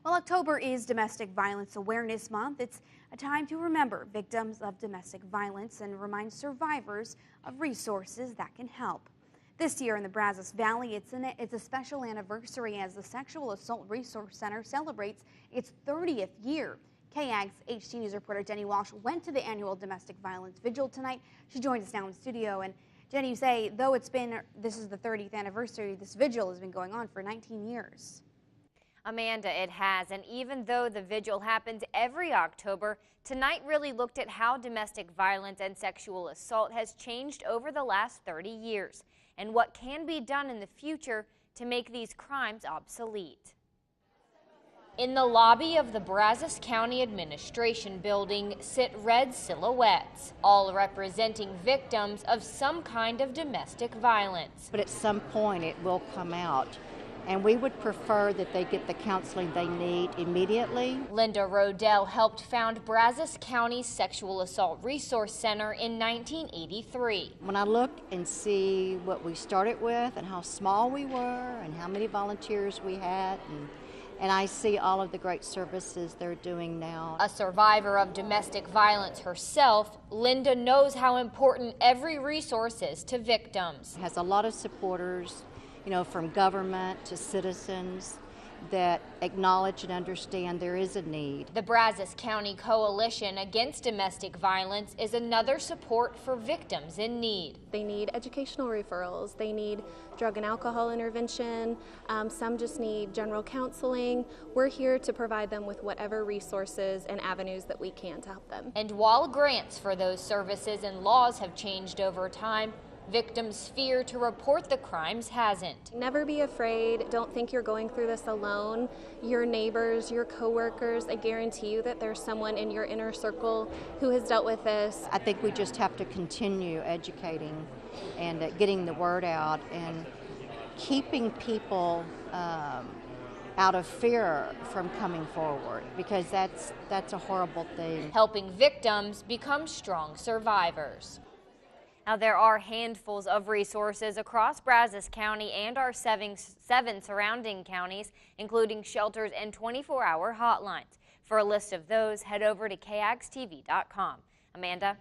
Well, October is Domestic Violence Awareness Month. It's a time to remember victims of domestic violence and remind survivors of resources that can help. This year in the Brazos Valley, it's a special anniversary as the Sexual Assault Resource Center celebrates its 30th year. KAGS HT News reporter Jenny Walsh went to the annual Domestic Violence Vigil tonight. She joins us now in the studio. And Jenny, you say, though this is the 30th anniversary, this vigil has been going on for 19 years. Amanda, it has, and even though the vigil happens every October, tonight really looked at how domestic violence and sexual assault has changed over the last 30 years and what can be done in the future to make these crimes obsolete. In the lobby of the Brazos County Administration Building sit red silhouettes, all representing victims of some kind of domestic violence. But at some point it will come out, and we would prefer that they get the counseling they need immediately. Linda Rodell helped found Brazos County's Sexual Assault Resource Center in 1983. When I look and see what we started with and how small we were and how many volunteers we had, and I see all of the great services they're doing now. A survivor of domestic violence herself, Linda knows how important every resource is to victims. It has a lot of supporters, from government to citizens that acknowledge and understand there is a need. The Brazos County Coalition Against Domestic Violence is another support for victims in need. They need educational referrals, they need drug and alcohol intervention, some just need general counseling. We're here to provide them with whatever resources and avenues that we can to help them. And while grants for those services and laws have changed over time, victims' fear to report the crimes hasn't. Never be afraid. Don't think you're going through this alone. Your neighbors, your coworkers, I guarantee you that there's someone in your inner circle who has dealt with this. I think we just have to continue educating and getting the word out and keeping people out of fear from coming forward, because that's a horrible thing. Helping victims become strong survivors. Now, there are handfuls of resources across Brazos County and our seven surrounding counties, including shelters and 24-hour hotlines. For a list of those, head over to KAGSTV.com. Amanda?